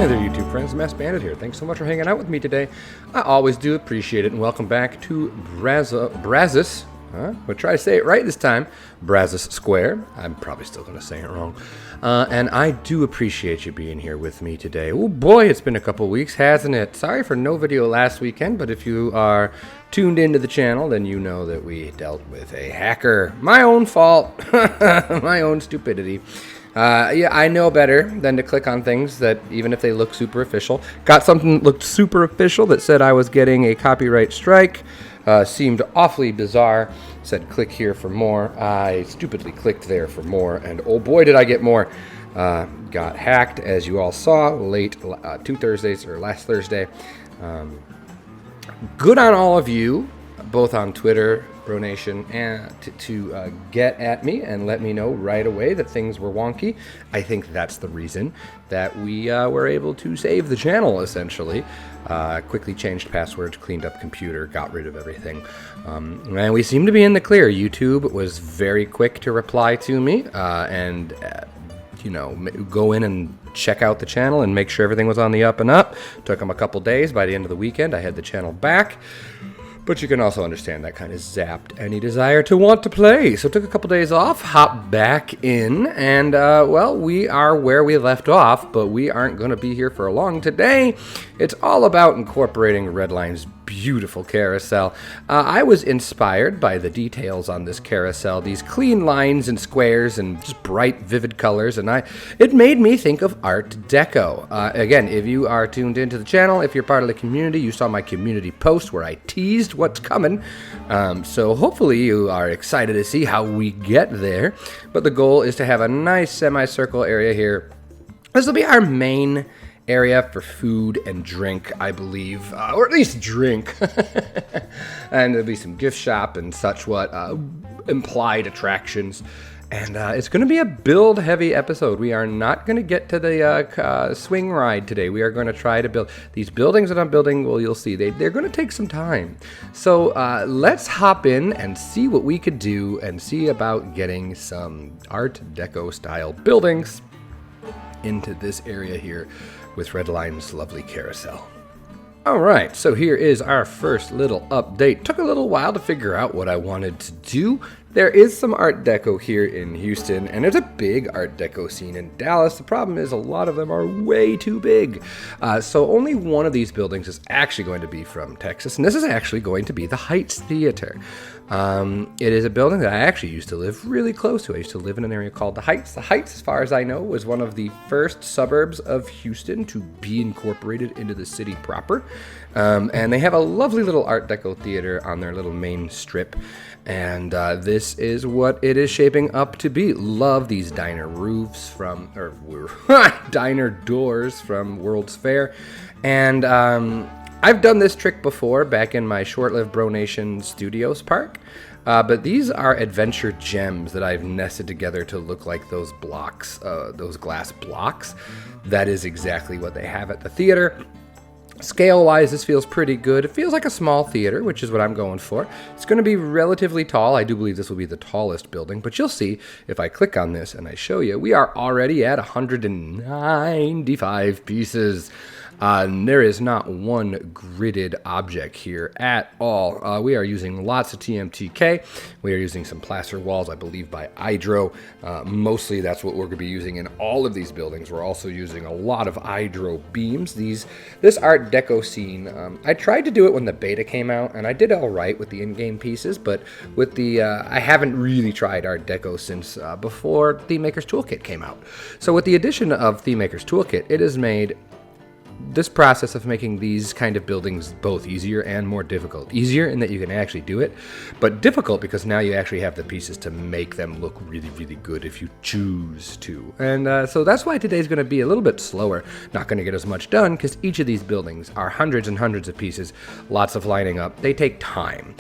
Hey there, YouTube friends. Maskedbandit here. Thanks so much for hanging out with me today. I always do appreciate it, and welcome back to Brazos. We'll try to say it right this time. Brazos Square. I'm probably still going to say it wrong. And I do appreciate you being here with me today. Oh boy, it's been a couple weeks, hasn't it? Sorry for no video last weekend, but if you are tuned into the channel, then you know that we dealt with a hacker. My own fault. My own stupidity. Yeah, I know better than to click on things that, even if they look super official. Got something that looked super official that said I was getting a copyright strike. Seemed awfully bizarre. Said click here for more. I stupidly clicked there for more, and oh boy did I get more. Got hacked, as you all saw, late last Thursday. Good on all of you, both on Twitter, Bronation, and to get at me and let me know right away that things were wonky. I think that's the reason that we were able to save the channel, essentially. Quickly changed passwords, cleaned up computer, got rid of everything. And we seem to be in the clear. YouTube was very quick to reply to me and go in and check out the channel and make sure everything was on the up and up. Took them a couple days. By the end of the weekend, I had the channel back. But you can also understand that kind of zapped any desire to want to play. So took a couple days off, hopped back in, and well, we are where we left off, but we aren't going to be here for long today. It's all about incorporating Redline's beautiful carousel. I was inspired by the details on this carousel, these clean lines and squares and just bright, vivid colors, and it made me think of Art Deco. Again, if you are tuned into the channel, if you're part of the community, you saw my community post where I teased what's coming. So hopefully you are excited to see how we get there. But the goal is to have a nice semicircle area here. This will be our main area for food and drink, I believe, or at least drink. And there'll be some gift shop and such implied attractions. And it's going to be a build-heavy episode. We are not going to get to the swing ride today. We are going to try to build these buildings that I'm building. Well, you'll see they're going to take some time. So let's hop in and see what we could do and see about getting some Art Deco style buildings into this area here with Redline's lovely carousel. Alright, so here is our first little update. Took a little while to figure out what I wanted to do. There is some Art Deco here in Houston, and there's a big Art Deco scene in Dallas. The problem is a lot of them are way too big. So only one of these buildings is actually going to be from Texas, and this is actually going to be the Heights Theater. It is a building that I actually used to live really close to. I used to live in an area called the Heights. The Heights, as far as I know, was one of the first suburbs of Houston to be incorporated into the city proper. And they have a lovely little Art Deco theater on their little main strip. And this is what it is shaping up to be. Love these diner roofs diner doors from World's Fair. And I've done this trick before back in my short-lived Bronation Studios park. But these are adventure gems that I've nested together to look like those blocks, those glass blocks. That is exactly what they have at the theater. Scale-wise, this feels pretty good. It feels like a small theater, which is what I'm going for. It's going to be relatively tall. I do believe this will be the tallest building, but you'll see if I click on this and I show you, we are already at 195 pieces. There is not one gridded object here at all. We are using lots of TMTK. We are using some plaster walls, I believe, by Hydro. Mostly that's what we're going to be using in all of these buildings. We're also using a lot of Hydro beams. This Art Deco scene, I tried to do it when the beta came out, and I did all right with the in-game pieces, but with I haven't really tried Art Deco since before ThemeMaker's Toolkit came out. So with the addition of ThemeMaker's Toolkit, it has made this process of making these kind of buildings both easier and more difficult. Easier in that you can actually do it, but difficult because now you actually have the pieces to make them look really, really good if you choose to. And so that's why today's going to be a little bit slower. Not going to get as much done because each of these buildings are hundreds and hundreds of pieces, lots of lining up. They take time.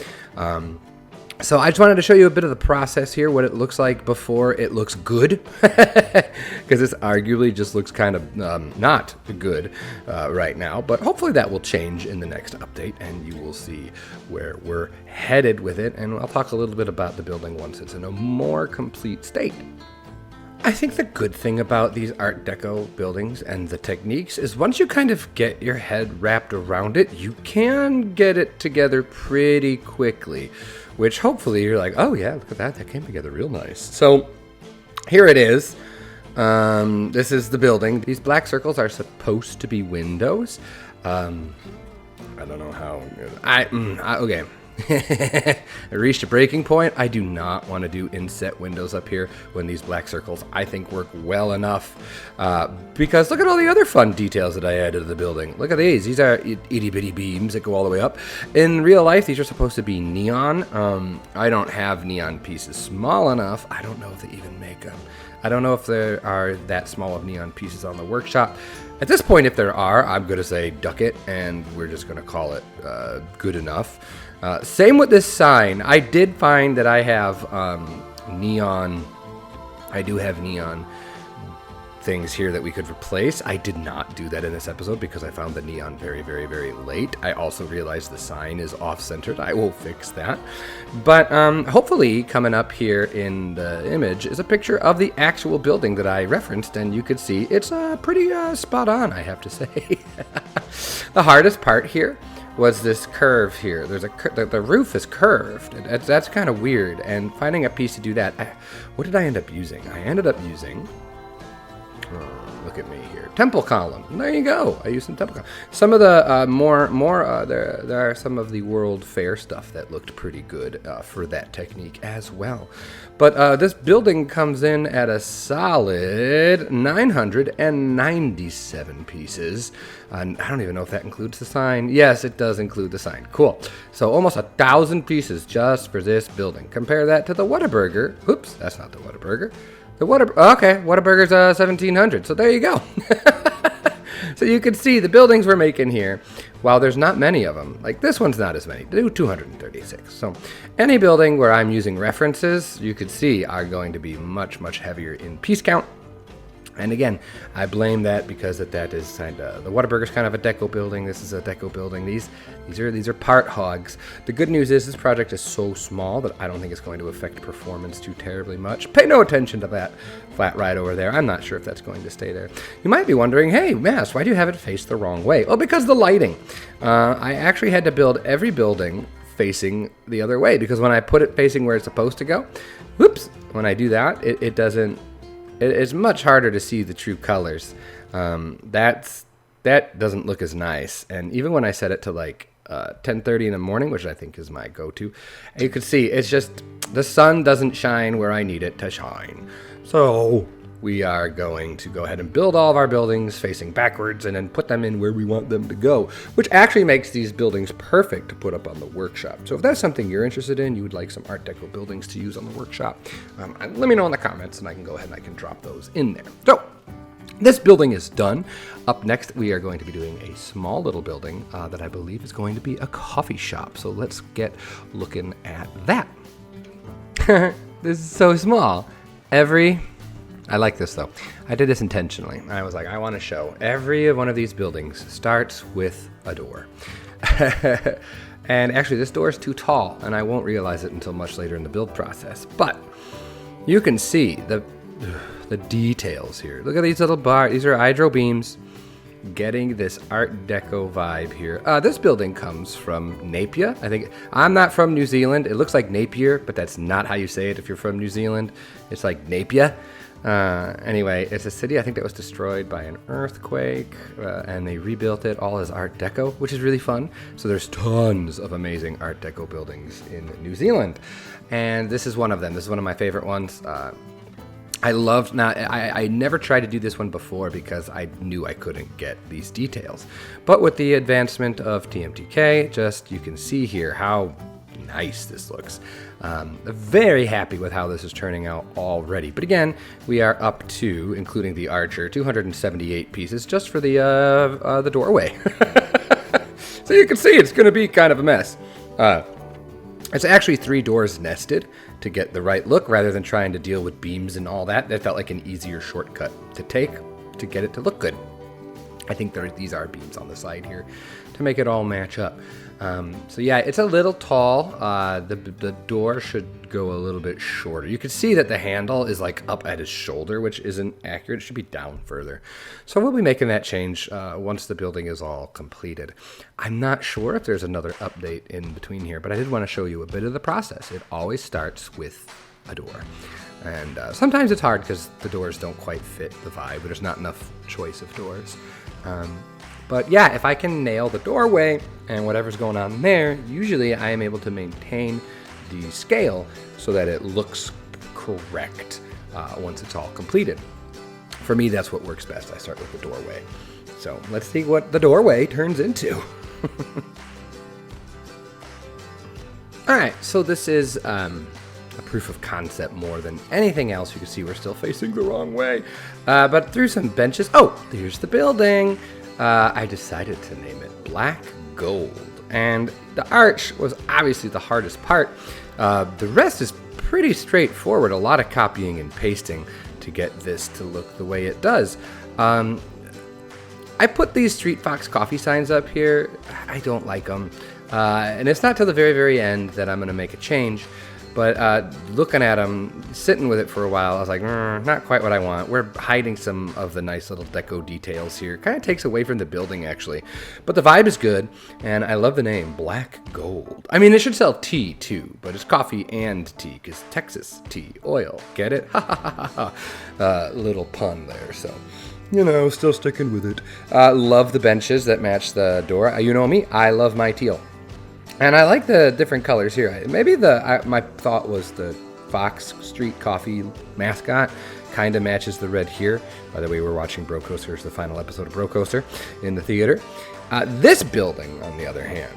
So I just wanted to show you a bit of the process here, what it looks like before it looks good, because this arguably just looks kind of not good right now, but hopefully that will change in the next update, and you will see where we're headed with it, and I'll talk a little bit about the building once it's in a more complete state. I think the good thing about these Art Deco buildings and the techniques is once you kind of get your head wrapped around it, you can get it together pretty quickly, which hopefully you're like, oh yeah, look at that came together real nice. So here it is. This is the building. These black circles are supposed to be windows. I don't know how. Okay. I reached a breaking point. I do not want to do inset windows up here when these black circles, I think, work well enough. Because look at all the other fun details that I added to the building. Look at these. These are itty bitty beams that go all the way up. In real life, these are supposed to be neon. I don't have neon pieces small enough. I don't know if they even make them. I don't know if there are that small of neon pieces on the workshop. At this point, if there are, I'm going to say duck it, and we're just going to call it good enough. Same with this sign. I did find that I have neon. I do have neon things here that we could replace. I did not do that in this episode because I found the neon very, very, very late. I also realized the sign is off-centered. I will fix that. But hopefully coming up here in the image is a picture of the actual building that I referenced, and you could see it's pretty spot on, I have to say. The hardest part here was this curve here. There's the roof is curved. That's kind of weird, and finding a piece to do that. What did I end up using? I ended up using, look at me here, temple column. There you go. I used some temple column. Some of the there are some of the World Fair stuff that looked pretty good for that technique as well. But this building comes in at a solid 997 pieces. And I don't even know if that includes the sign. Yes, it does include the sign. Cool. So almost 1,000 pieces just for this building. Compare that to the Whataburger. Oops, that's not the Whataburger. Whataburger's 1,700. So there you go. So you can see the buildings we're making here. While there's not many of them, like this one's not as many. They do 236. So any building where I'm using references, you could see are going to be much, much heavier in piece count. And again, I blame that because that is kind of, the Whataburger's kind of a Deco building. This is a Deco building. These are part hogs. The good news is this project is so small that I don't think it's going to affect performance too terribly much. Pay no attention to that flat right over there. I'm not sure if that's going to stay there. You might be wondering, hey, Mass, why do you have it face the wrong way? Well, because of the lighting. I actually had to build every building facing the other way because when I put it facing where it's supposed to go, whoops, when I do that, it doesn't. It's much harder to see the true colors. That doesn't look as nice. And even when I set it to like 10:30 in the morning, which I think is my go-to, you can see it's just the sun doesn't shine where I need it to shine. So we are going to go ahead and build all of our buildings facing backwards and then put them in where we want them to go, which actually makes these buildings perfect to put up on the workshop. So if that's something you're interested in, you would like some Art Deco buildings to use on the workshop, let me know in the comments and I can go ahead and I can drop those in there. So this building is done. Up next, we are going to be doing a small little building that I believe is going to be a coffee shop. So let's get looking at that. This is so small. I like this though. I did this intentionally. I was like, I want to show every one of these buildings starts with a door. And actually this door is too tall and I won't realize it until much later in the build process. But you can see the details here. Look at these little bars. These are hydro beams getting this Art Deco vibe here. This building comes from Napier. I think I'm not from New Zealand. It looks like Napier, but that's not how you say it if you're from New Zealand. It's like Napier. Anyway, it's a city I think that was destroyed by an earthquake, and they rebuilt it all as Art Deco, which is really fun. So there's tons of amazing Art Deco buildings in New Zealand, and this is one of them. This is one of my favorite ones. I never tried to do this one before because I knew I couldn't get these details. But with the advancement of TMTK, you can see here how nice this looks. Very happy with how this is turning out already. But again, we are up to, including the archer, 278 pieces just for the doorway. So you can see it's going to be kind of a mess. It's actually 3 doors nested to get the right look rather than trying to deal with beams and all that. That felt like an easier shortcut to take to get it to look good. I think these are beams on the side here. to make it all match up. So yeah, it's a little tall. The door should go a little bit shorter. You can see that the handle is like up at his shoulder, which isn't accurate. It should be down further. So we'll be making that change once the building is all completed. I'm not sure if there's another update in between here, but I did want to show you a bit of the process. It always starts with a door. And sometimes it's hard because the doors don't quite fit the vibe, but there's not enough choice of doors. But yeah, if I can nail the doorway and whatever's going on there, usually I am able to maintain the scale so that it looks correct once it's all completed. For me, that's what works best. I start with the doorway. So let's see what the doorway turns into. All right, so this is a proof of concept more than anything else. You can see we're still facing the wrong way. But through some benches, oh, here's the building. I decided to name it Black Gold. And the arch was obviously the hardest part. The rest is pretty straightforward. A lot of copying and pasting to get this to look the way it does. I put these Street Fox coffee signs up here. I don't like them. And it's not till the very, very end that I'm going to make a change. But looking at them, sitting with it for a while, I was like, not quite what I want. We're hiding some of the nice little deco details here. Kind of takes away from the building, actually. But the vibe is good, and I love the name, Black Gold. I mean, it should sell tea, too, but it's coffee and tea, because Texas tea, oil. Get it? Ha ha ha ha ha. Little pun there, so... You know, still sticking with it. Love the benches that match the door. You know me, I love my teal. And I like the different colors here. Maybe my thought was the Fox Street Coffee mascot kind of matches the red here. By the way, we're watching Bro Coaster's the final episode of Bro Coaster in the theater. This building, on the other hand,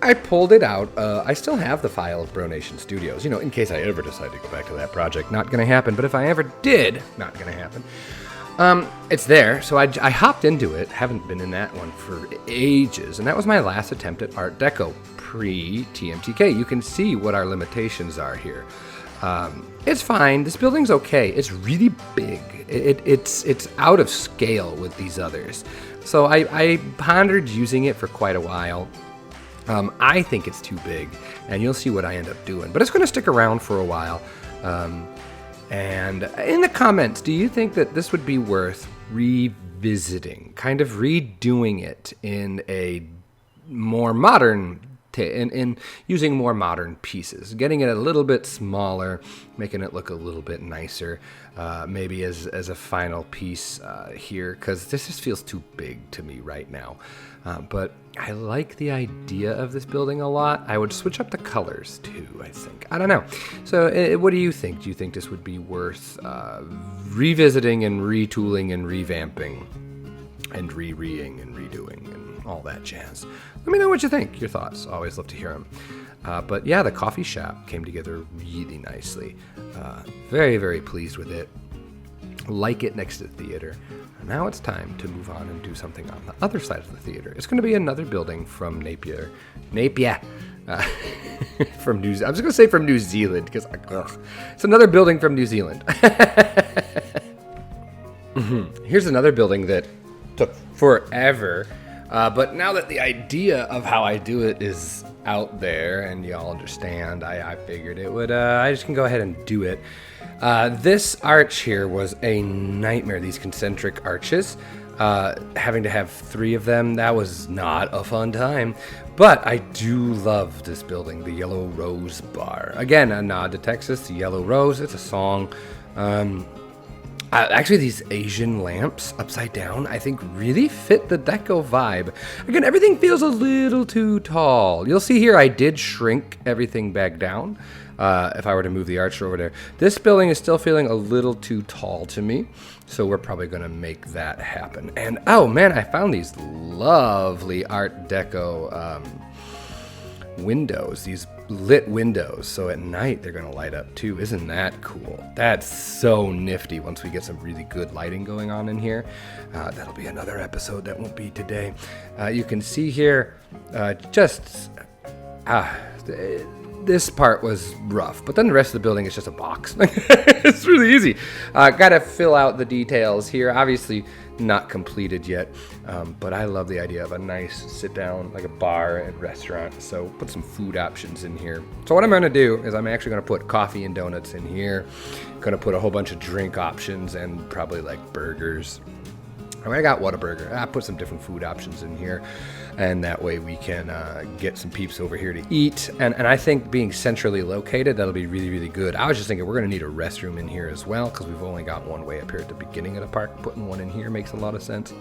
I pulled it out. I still have the file of Bro Nation Studios, you know, in case I ever decide to go back to that project. Not going to happen, but if I ever did, not going to happen. It's there, so I hopped into it. Haven't been in that one for ages, and that was my last attempt at Art Deco pre-TMTK. You can see what our limitations are here. It's fine. This building's okay. It's really big. It's out of scale with these others. So I pondered using it for quite a while. I think it's too big, and you'll see what I end up doing. But it's going to stick around for a while. And in the comments, do you think that this would be worth revisiting, kind of redoing it in a more modern, in using more modern pieces, getting it a little bit smaller, making it look a little bit nicer, maybe as a final piece here, because this just feels too big to me right now. But I like the idea of this building a lot. I would switch up the colors too, I think. I don't know. So what do you think? Do you think this would be worth revisiting and retooling and revamping and re-reing and redoing and all that jazz? Let me know what you think. Your thoughts. Always love to hear them. But yeah, the coffee shop came together really nicely. Very, very pleased with it. Like it next to the theater. Now it's time to move on and do something on the other side of the theater. It's going to be another building from Napier. From New Zealand. I was going to say from New Zealand because it's another building from New Zealand. Here's another building that took forever. But now that the idea of how I do it is out there and y'all understand, I figured it would, I just can go ahead and do it. This arch here was a nightmare, these concentric arches. Having to have 3 of them, that was not a fun time. But I do love this building, the Yellow Rose Bar. Again, a nod to Texas, the Yellow Rose, it's a song. Actually, these Asian lamps upside down, I think really fit the deco vibe. Again, everything feels a little too tall. You'll see here I did shrink everything back down. If I were to move the arch over there. This building is still feeling a little too tall to me, so we're probably going to make that happen. And oh man, I found these lovely Art Deco windows, these lit windows, so at night they're going to light up too. Isn't that cool? That's so nifty once we get some really good lighting going on in here. That'll be another episode that won't be today. You can see here this part was rough, but then the rest of the building is just a box. It's really easy. Got to fill out the details here. Obviously, not completed yet, but I love the idea of a nice sit down, like a bar and restaurant. So put some food options in here. So what I'm going to do is I'm actually going to put coffee and donuts in here. Going to put a whole bunch of drink options and probably like burgers. I got Whataburger. I put some different food options in here, and that way we can get some peeps over here to eat. And I think being centrally located, that'll be really, really good. I was just thinking we're going to need a restroom in here as well, because we've only got one way up here at the beginning of the park. Putting one in here makes a lot of sense.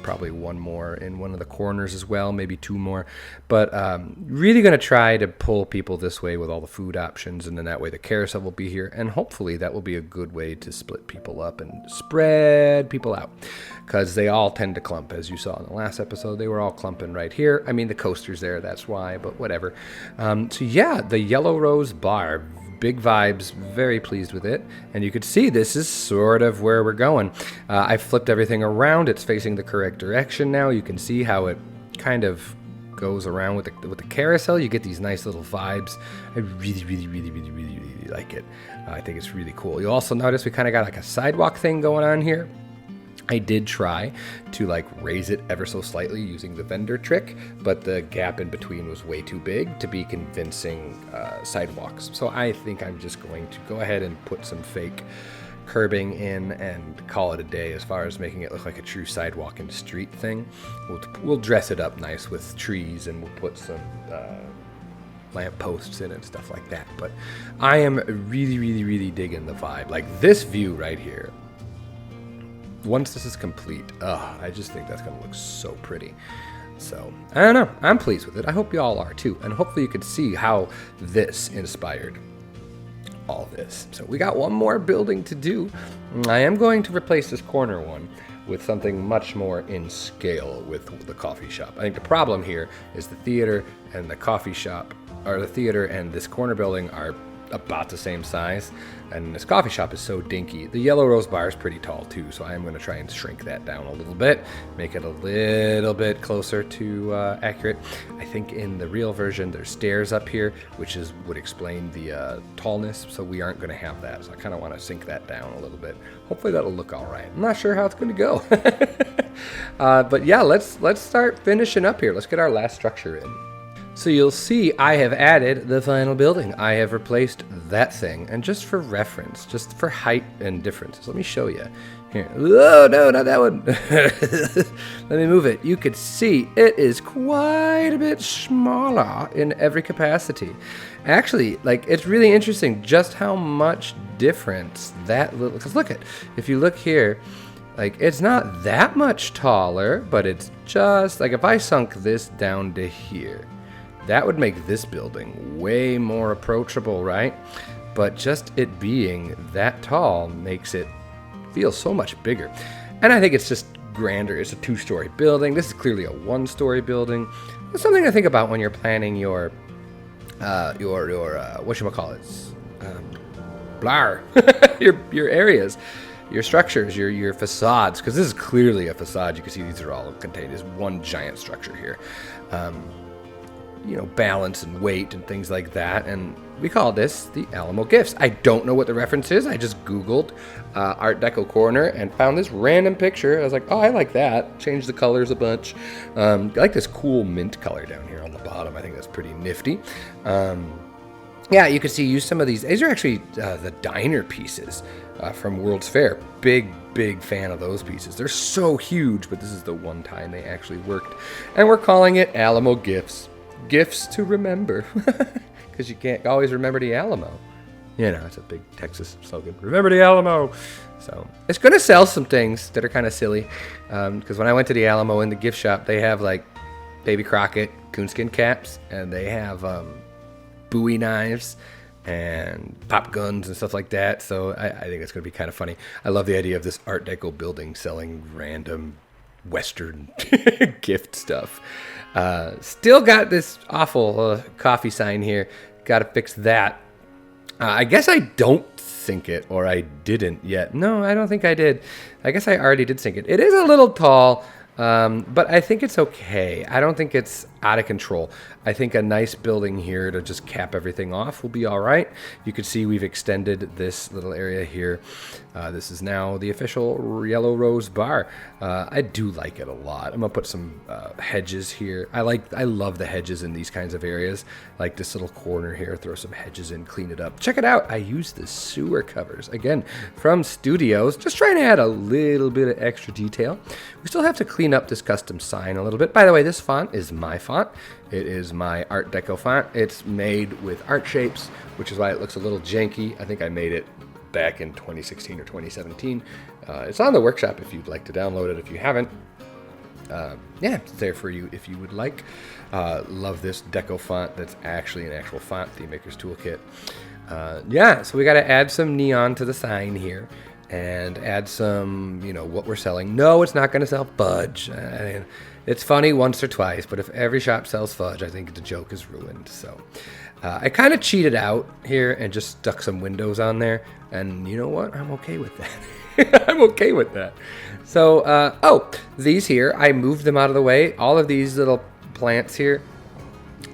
Probably one more in one of the corners as well, maybe two more. But really going to try to pull people this way with all the food options, and then that way the carousel will be here. And hopefully that will be a good way to split people up and spread people out, because they all tend to clump. As you saw in the last episode, they were all clumping right here. I mean, the coaster's there, that's why, but whatever. So yeah, the Yellow Rose Bar. Big vibes, very pleased with it. And you could see this is sort of where we're going. I flipped everything around. It's facing the correct direction now. You can see how it kind of goes around with the carousel. You get these nice little vibes. I really, really, really, really, really, really like it. I think it's really cool. You'll also notice we kind of got like a sidewalk thing going on here. I did try to like raise it ever so slightly using the vendor trick, but the gap in between was way too big to be convincing sidewalks. So I think I'm just going to go ahead and put some fake curbing in and call it a day as far as making it look like a true sidewalk and street thing. We'll dress it up nice with trees, and we'll put some lamp posts in and stuff like that. But I am really, really, really digging the vibe. Like this view right here. Once this is complete, I just think that's going to look so pretty. So, I don't know. I'm pleased with it. I hope you all are too. And hopefully you could see how this inspired all this. So we got one more building to do. I am going to replace this corner one with something much more in scale with the coffee shop. I think the problem here is the theater and the coffee shop, or the theater and this corner building are about the same size, and this coffee shop is so dinky. The Yellow Rose Bar is pretty tall too, so I am going to try and shrink that down a little bit, make it a little bit closer to accurate. I think in the real version there's stairs up here, which would explain the tallness, so we aren't going to have that. So I kind of want to sink that down a little bit. Hopefully that'll look all right. I'm not sure how it's going to go. But yeah, let's start finishing up here. Let's get our last structure in. So you'll see I have added the final building. I have replaced that thing. And just for reference, just for height and differences, let me show you. Here. Oh, no, not that one. Let me move it. You could see it is quite a bit smaller in every capacity. Actually, like, it's really interesting just how much difference that little... Because look at, if you look here, like, it's not that much taller, but it's just... Like, if I sunk this down to here... That would make this building way more approachable, right? But just it being that tall makes it feel so much bigger. And I think it's just grander. It's a 2-story building. This is clearly a 1-story building. It's something to think about when you're planning your whatchamacallit, your areas, your structures, your facades, because this is clearly a facade. You can see these are all contained as one giant structure here. You know, balance and weight and things like that. And we call this the Alamo Gifts. I don't know what the reference is. I just Googled Art Deco Corner and found this random picture. I was like, oh, I like that. Changed the colors a bunch. I like this cool mint color down here on the bottom. I think that's pretty nifty. Yeah, you can see, use some of these. These are actually the diner pieces from World's Fair. Big fan of those pieces. They're so huge, but this is the one time they actually worked. And we're calling it Alamo Gifts. Gifts to remember, because you can't always remember the Alamo. You know, it's a big Texas slogan. Remember the Alamo. So it's going to sell some things that are kind of silly, because when I went to the Alamo in the gift shop, they have like Baby Crockett coonskin caps, and they have Bowie knives and pop guns and stuff like that. So I think it's going to be kind of funny. I love the idea of this Art Deco building selling random Western gift stuff. Still got this awful coffee sign here. Got to fix that. I guess I don't sink it, or I didn't yet. No, I don't think I did. I guess I already did sink it. It is a little tall, but I think it's okay. I don't think it's out of control. I think a nice building here to just cap everything off will be all right. You can see we've extended this little area here. This is now the official Yellow Rose Bar. I do like it a lot. I'm gonna put some hedges here. I love the hedges in these kinds of areas. Like this little corner here, throw some hedges in, clean it up. Check it out. I use the sewer covers again from Studios, just trying to add a little bit of extra detail. We still have to clean up this custom sign a little bit. By the way, this font is my font. It is my Art Deco font. It's made with art shapes, which is why it looks a little janky. I think I made it back in 2016 or 2017. It's on the workshop if you'd like to download it if you haven't. Yeah, it's there for you if you would like. Love this Deco font that's actually an actual font, Theme Maker's Toolkit. Yeah, so we got to add some neon to the sign here and add some, what we're selling. No, it's not going to sell fudge. It's funny once or twice, but if every shop sells fudge, I think the joke is ruined. So I kind of cheated out here and just stuck some windows on there. And you know what? I'm okay with that. I'm okay with that. So, these here, I moved them out of the way. All of these little plants here,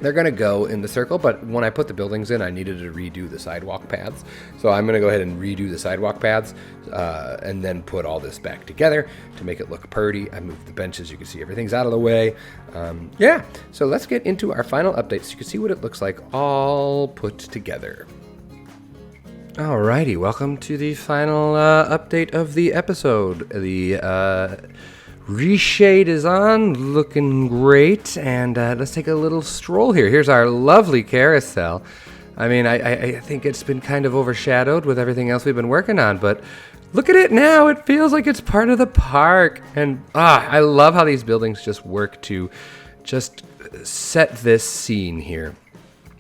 they're going to go in the circle, but when I put the buildings in, I needed to redo the sidewalk paths. So I'm going to go ahead and redo the sidewalk paths and then put all this back together to make it look pretty. I moved the benches. You can see everything's out of the way. Yeah, so let's get into our final updates so you can see what it looks like all put together. Alrighty, welcome to the final update of the episode. The reshade is on, looking great, and let's take a little stroll here. Here's our lovely carousel. I mean, I think it's been kind of overshadowed with everything else we've been working on, but look at it now. It feels like it's part of the park, and I love how these buildings just work to just set this scene here.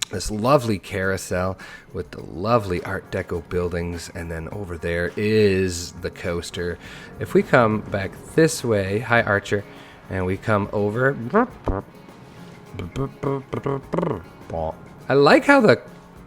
This lovely carousel with the lovely Art Deco buildings, and then over there is the coaster. If we come back this way, hi Archer, and we come over, I like how the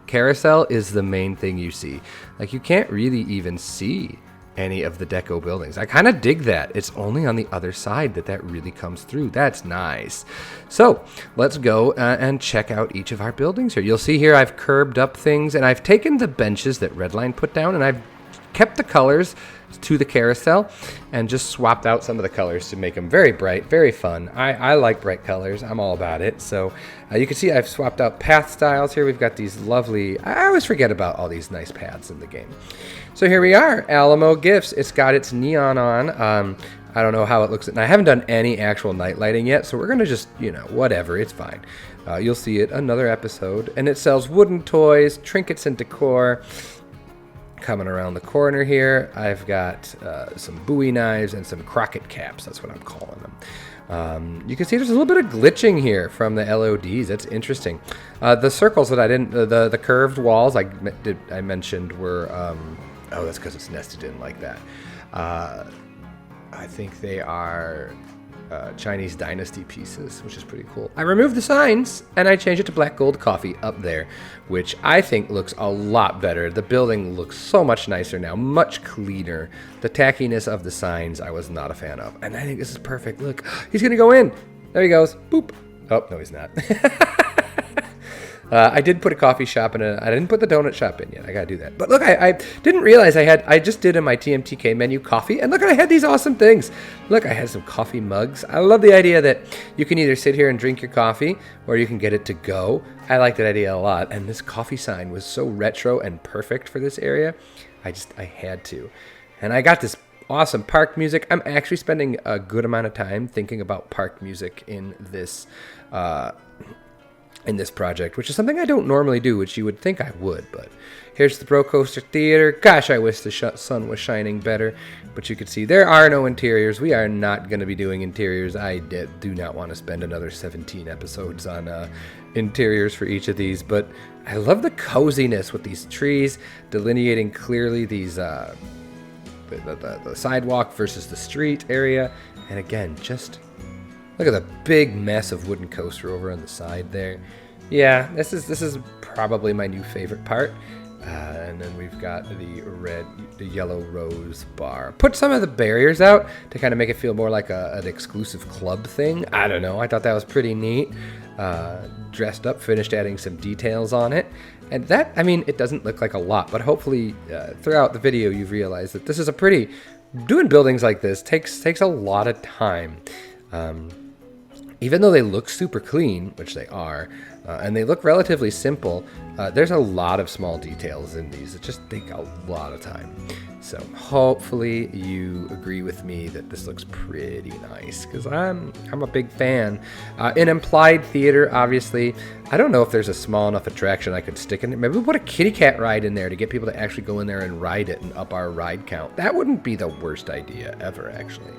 carousel is the main thing you see. Like, you can't really even see any of the Deco buildings. I kind of dig that. It's only on the other side that really comes through. That's nice. So let's go and check out each of our buildings here. You'll see here I've curbed up things, and I've taken the benches that Redline put down, and I've kept the colors to the carousel and just swapped out some of the colors to make them very bright, very fun. I like bright colors. I'm all about it. So you can see I've swapped out path styles here. We've got these lovely, I always forget about all these nice paths in the game. So here we are, Alamo Gifts. It's got its neon on. I don't know how it looks. And I haven't done any actual night lighting yet, so we're going to just, whatever. It's fine. You'll see it another episode. And it sells wooden toys, trinkets, and decor. Coming around the corner here, I've got some Bowie knives and some Crockett caps. That's what I'm calling them. You can see there's a little bit of glitching here from the LODs. That's interesting. The circles that I didn't, the curved walls I mentioned were, that's because it's nested in like that. I think they are Chinese dynasty pieces, which is pretty cool. I removed the signs and I changed it to black gold coffee up there, which I think looks a lot better. The building looks so much nicer now, much cleaner. The tackiness of the signs I was not a fan of, and I think this is perfect. Look, he's gonna go in. There he goes. Boop. Oh no, he's not. I did put a coffee shop in I didn't put the donut shop in yet. I gotta do that. But look, I didn't realize I just did in my TMTK menu coffee, and look, I had these awesome things. Look, I had some coffee mugs. I love the idea that you can either sit here and drink your coffee, or you can get it to go. I like that idea a lot, and this coffee sign was so retro and perfect for this area. I had to. And I got this awesome park music. I'm actually spending a good amount of time thinking about park music in this project, which is something I don't normally do, which you would think I would, but here's the Bro Coaster Theater. Gosh, I wish the sun was shining better, but you can see there are no interiors. We are not going to be doing interiors. I do not want to spend another 17 episodes on interiors for each of these, but I love the coziness with these trees delineating clearly these the sidewalk versus the street area, and again, just look at the big mess of wooden coaster over on the side there. Yeah, this is probably my new favorite part. And then we've got the yellow rose bar. Put some of the barriers out to kind of make it feel more like an exclusive club thing. I don't know. I thought that was pretty neat. Dressed up, finished adding some details on it. And that, I mean, it doesn't look like a lot, but hopefully throughout the video you've realized that this is doing buildings like this takes a lot of time. Even though they look super clean, which they are, and they look relatively simple, there's a lot of small details in these that just take a lot of time. So hopefully you agree with me that this looks pretty nice, because I'm a big fan. In Implied Theater, obviously, I don't know if there's a small enough attraction I could stick in it. Maybe we'll put a kitty cat ride in there to get people to actually go in there and ride it and up our ride count. That wouldn't be the worst idea ever, actually.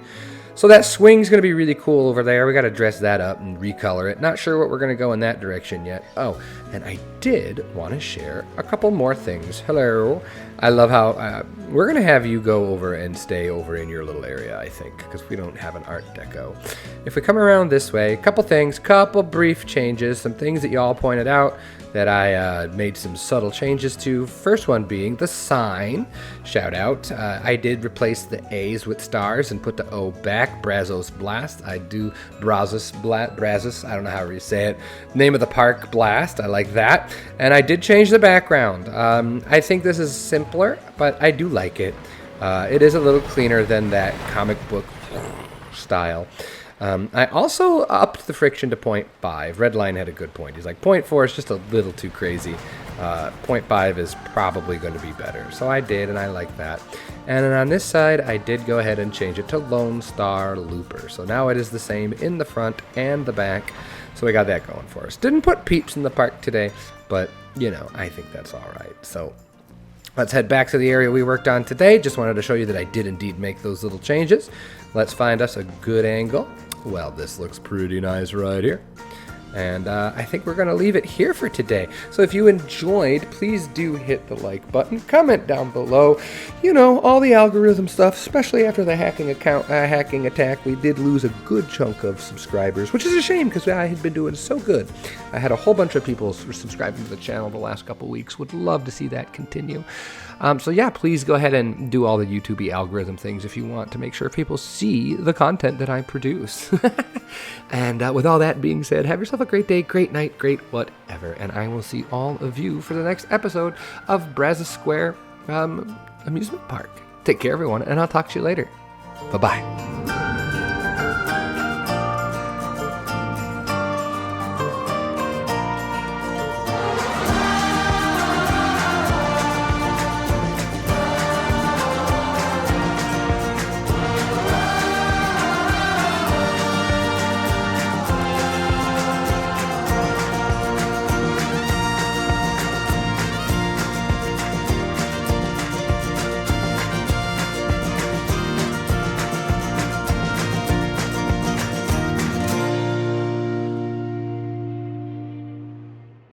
So that swing's going to be really cool over there. We got to dress that up and recolor it. Not sure what we're going to go in that direction yet. Oh, and I did want to share a couple more things. Hello. I love how we're going to have you go over and stay over in your little area, I think, because we don't have an Art Deco. If we come around this way, couple brief changes, some things that y'all pointed out that I made some subtle changes to. First one being the sign. Shout out. I did replace the A's with stars and put the O back. Brazos Blast. I do Brazos. I don't know how you say it. Name of the park, Blast. I like that. And I did change the background. I think this is simpler, but I do like it. It is a little cleaner than that comic book style. I also upped the friction to 0.5. Redline had a good point. He's like, 0.4 is just a little too crazy. 0.5 is probably going to be better. So I did, and I like that. And then on this side, I did go ahead and change it to Lone Star Looper. So now it is the same in the front and the back. So we got that going for us. Didn't put Peeps in the park today, but, you know, I think that's all right. So let's head back to the area we worked on today. Just wanted to show you that I did indeed make those little changes. Let's find us a good angle. Well, this looks pretty nice right here. And I think we're going to leave it here for today. So if you enjoyed, please do hit the like button. Comment down below. You know, all the algorithm stuff, especially after the hacking attack. We did lose a good chunk of subscribers, which is a shame because I had been doing so good. I had a whole bunch of people subscribing to the channel the last couple weeks. Would love to see that continue. So yeah, please go ahead and do all the YouTube algorithm things if you want to make sure people see the content that I produce. And with all that being said, have yourself a great day, great night, great whatever. And I will see all of you for the next episode of Brazos Square Amusement Park. Take care, everyone, and I'll talk to you later. Bye-bye.